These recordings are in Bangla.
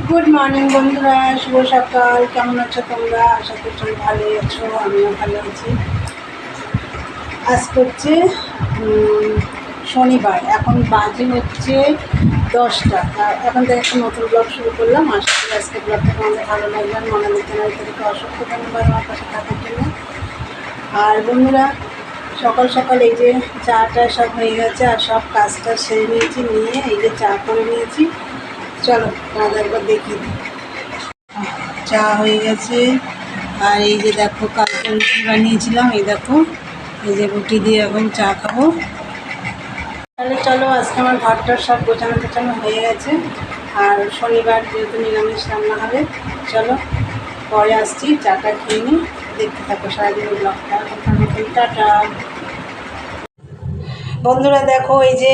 গুড মর্নিং বন্ধুরা, শুভ সকাল। কেমন আছো তোমরা? আশা করছি ভালোই আছো, আমিও ভালো আছি। আজ করছে শনিবার, এখন বাজে হচ্ছে 10টা। এখন থেকে একটা নতুন ব্লগ শুরু করলাম। আশা করি আজকে ব্লগটা তোমাদের ভালো লাগবে। মনালি চ্যানেল থেকে অসংখ্য ধন্যবাদ আমার পাশে থাকার জন্য। আর বন্ধুরা, সকাল সকাল এই যে চাটা সব হয়ে গেছে আর সব কাজটা সেরে নিয়েছি, নিয়ে এই যে চা করে নিয়েছি। চলো তোমাদের একবার দেখিয়ে দিই। চা হয়ে গেছে। আর এই যে দেখো, কালকে রুটি বানিয়েছিলাম, এই দেখো এই যে রুটি দিয়ে এখন চা খাবো। তাহলে চলো, আজকে আমার ঘরটার সব গোছানো টোছানো হয়ে গেছে। আর শনিবার যেহেতু নিরামিষ রান্না হবে, চলো পরে আসছি, চাটা খেয়ে নিই। দেখতে থাকো সারাদিন ব্লগটা। টাটা বন্ধুরা। দেখো এই যে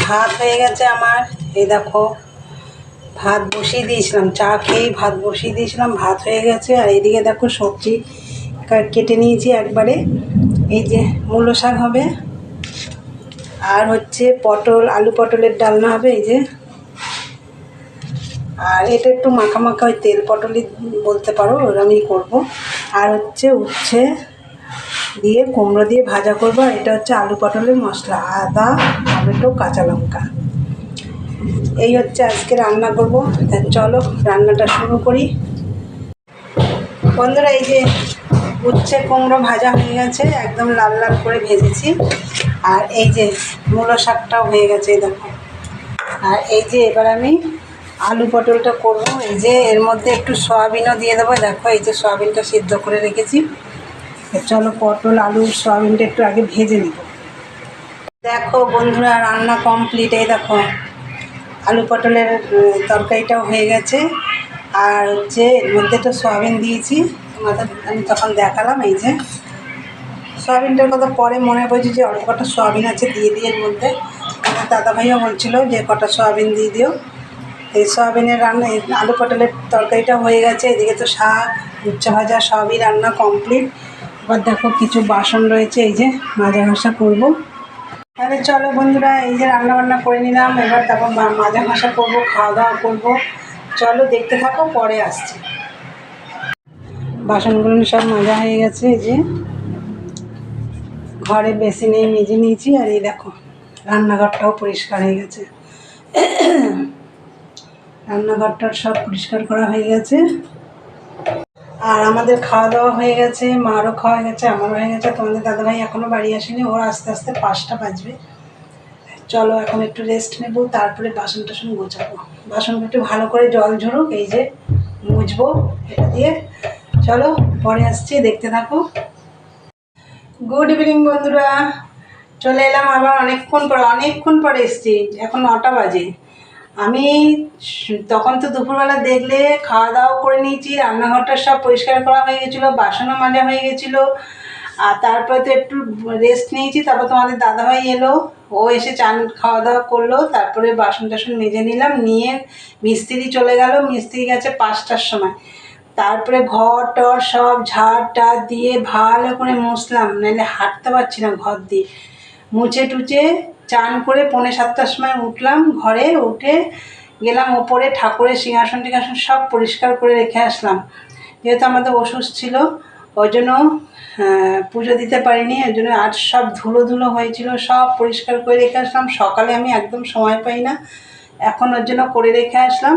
ভাত হয়ে গেছে আমার, এই দেখো ভাত বসিয়ে দিয়েছিলাম, চা খেয়েই ভাত বসিয়ে দিয়েছিলাম, ভাত হয়ে গেছে। আর এইদিকে দেখো সবজি কেটে নিয়েছি একবারে। এই যে মূলো শাক হবে, আর হচ্ছে পটল, আলু পটলের ডালনা হবে এই যে। আর এটা একটু মাখা মাখা, ওই তেল পটলই বলতে পারো, ওরকমই করবো। আর হচ্ছে উচ্ছে দিয়ে কুমড়ো দিয়ে ভাজা করবো। আর এটা হচ্ছে আলু পটলের মশলা, আদা টমেটো কাঁচা লঙ্কা। এই হচ্ছে আজকে রান্না করব। তা চলো রান্নাটা শুরু করি বন্ধুরা। এই যে উচ্ছে কুমড়ো ভাজা হয়ে গেছে, একদম লাল লাল করে ভেজেছি। আর এই যে মূলো শাকটাও হয়ে গেছে দেখো। আর এই যে এবার আমি আলু পটলটা করব। এই যে এর মধ্যে একটু সয়াবিনও দিয়ে দেবো। দেখো এই যে সয়াবিনটা সিদ্ধ করে রেখেছি। চলো পটল আলু সয়াবিনটা একটু আগে ভেজে নেব। দেখো বন্ধুরা, রান্না কমপ্লিট। এই দেখো আলু পটলের তরকারিটাও হয়ে গেছে। আর হচ্ছে এর মধ্যে তো সয়াবিন দিয়েছি, তোমাদের আমি তখন দেখালাম। এই যে সয়াবিনটার কথা পরে মনে পড়েছে যে অল্প কটা সয়াবিন আছে, দিয়ে দিয়ে এর মধ্যে। আমার দাদাভাইও বলছিল যে কটা সয়াবিন দিয়ে দিও। এই সয়াবিনের রান্না, এই আলু পটলের তরকারিটা হয়ে গেছে। এদিকে তো শাক উচ্ছে ভাজা সবই রান্না কমপ্লিট। এবার দেখো কিছু বাসন রয়েছে, এই যে মাজা ঘষা করবো। তাহলে চলো বন্ধুরা, এই যে রান্না বান্না করে নিলাম, এবার তারপর মাজা ঘষা করবো, খাওয়া দাওয়া করবো। চলো দেখতে থাকো, পরে আসছি। বাসনগুলো সব মাজা হয়ে গেছে, এই যে ঘরে বেসিনে মেজে নিয়েছি। আর এই দেখো রান্নাঘরটাও পরিষ্কার হয়ে গেছে। রান্নাঘরটার সব পরিষ্কার করা হয়ে গেছে। আর আমাদের খাওয়া দাওয়া হয়ে গেছে, মারও খাওয়া গেছে, আমারও হয়ে গেছে। তোমাদের দাদাভাই এখনও বাড়ি আসেনি, ওর আস্তে আস্তে 5টা বাজবে। চলো এখন একটু রেস্ট নেব, তারপরে বাসন টাসন গোছাবো। বাসনটা একটু ভালো করে জল ঝরুক, এই যে মুছবো এটা দিয়ে। চলো পরে আসছি, দেখতে থাকো। গুড ইভিনিং বন্ধুরা, চলে এলাম আবার অনেকক্ষণ পরে এসছি। এখন 9টা বাজে। আমি তখন তো দুপুরবেলা দেখলে খাওয়া দাওয়া করে নিয়েছি, রান্নাঘরটা সব পরিষ্কার করা হয়ে গেছিলো, বাসনও মাজা হয়ে গেছিলো। আর তারপরে তো একটু রেস্ট নিয়েছি। তারপর তোমাদের দাদাভাই এলো, ও এসে চান খাওয়া দাওয়া করলো, তারপরে বাসন টাসন মেজে নিলাম, নিয়ে মিস্ত্রি চলে গেল। মিস্ত্রি গেছে 5টার সময়। তারপরে ঘর টর সব ঝাড় টাড় দিয়ে ভালো করে মুছলাম, নাহলে হাঁটতে পারছি না ঘর দিয়ে। মুছে টুচে চান করে 6:45টার সময় উঠলাম, ঘরে উঠে গেলাম ওপরে, ঠাকুরের সিংহাসন টিংহাসন সব পরিষ্কার করে রেখে আসলাম। যেহেতু আমাদের অসুস্থ ছিল, ওই জন্য পুজো দিতে পারিনি। ওই জন্য আজ সব ধুলো ধুলো হয়েছিল, সব পরিষ্কার করে রেখে আসলাম। সকালে আমি একদম সময় পাই না, এখন ওর জন্য করে রেখে আসলাম।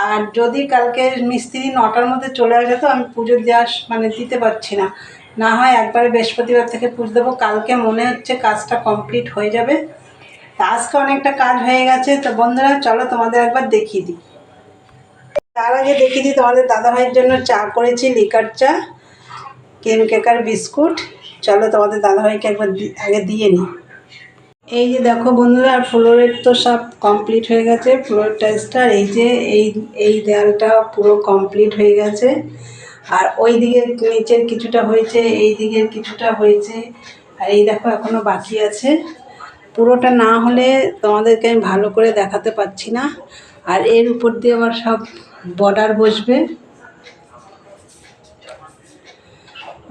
আর যদি কালকে মিস্ত্রি 9টার মধ্যে চলে আসে তো আমি পুজো দিতে পারছি না। না হয় একবারে বৃহস্পতিবার থেকে পুজো দেবো। কালকে মনে হচ্ছে কাজটা কমপ্লিট হয়ে যাবে। তা আজকে অনেকটা কাজ হয়ে গেছে। তো বন্ধুরা চলো তোমাদের একবার দেখিয়ে দিই। তার আগে দেখিয়ে দিই, তোমাদের দাদাভাইয়ের জন্য চা করেছি, লিকার চা, কেন কেকার বিস্কুট। চলো তোমাদের দাদাভাইকে একবার আগে দিয়ে নিই। এই যে দেখো বন্ধুরা, ফ্লোরের তো সব কমপ্লিট হয়ে গেছে, ফ্লোর টাইলসটা। এই যে এই দেয়ালটা পুরো কমপ্লিট হয়ে গেছে। আর ওই দিকের নিচের কিছুটা হয়েছে, এই দিকের কিছুটা হয়েছে। আর এই দেখো এখনও বাকি আছে। পুরোটা না হলে তোমাদেরকে আমি ভালো করে দেখাতে পাচ্ছি না। আর এর উপর দিয়ে আবার সব বর্ডার বসবে।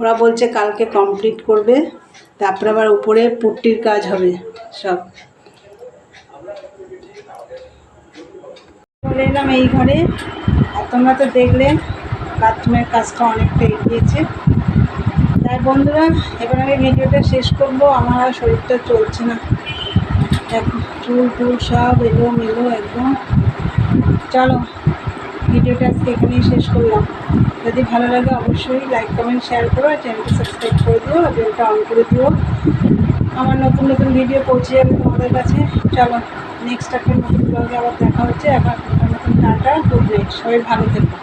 ওরা বলছে কালকে কমপ্লিট করবে, তারপরে আবার উপরে পুট্টির কাজ হবে সব। চলে এলাম এই ঘরে। আর তোমরা তো দেখলে বাথরুমের কাজটা অনেকটা এগিয়েছে। তাই বন্ধুরা, এবার আমি ভিডিওটা শেষ করব। আমার আর শরীরটা চলছে না, চুল টুল সব এলোমেলো একদম। চলো ভিডিওটা আজকে এখানেই শেষ করলাম। যদি ভালো লাগে অবশ্যই লাইক কমেন্ট শেয়ার করো, আর চ্যানেলটা সাবস্ক্রাইব করে দিও, আর বেলটা অন করে দিও। আমার নতুন নতুন ভিডিও পৌঁছে যাবে তোমাদের কাছে। চলো নেক্সট একটা নতুন ব্লগে আবার দেখা হচ্ছে। আবার নতুন টাটা, গুড নাইট, সবাই ভালো থেকো।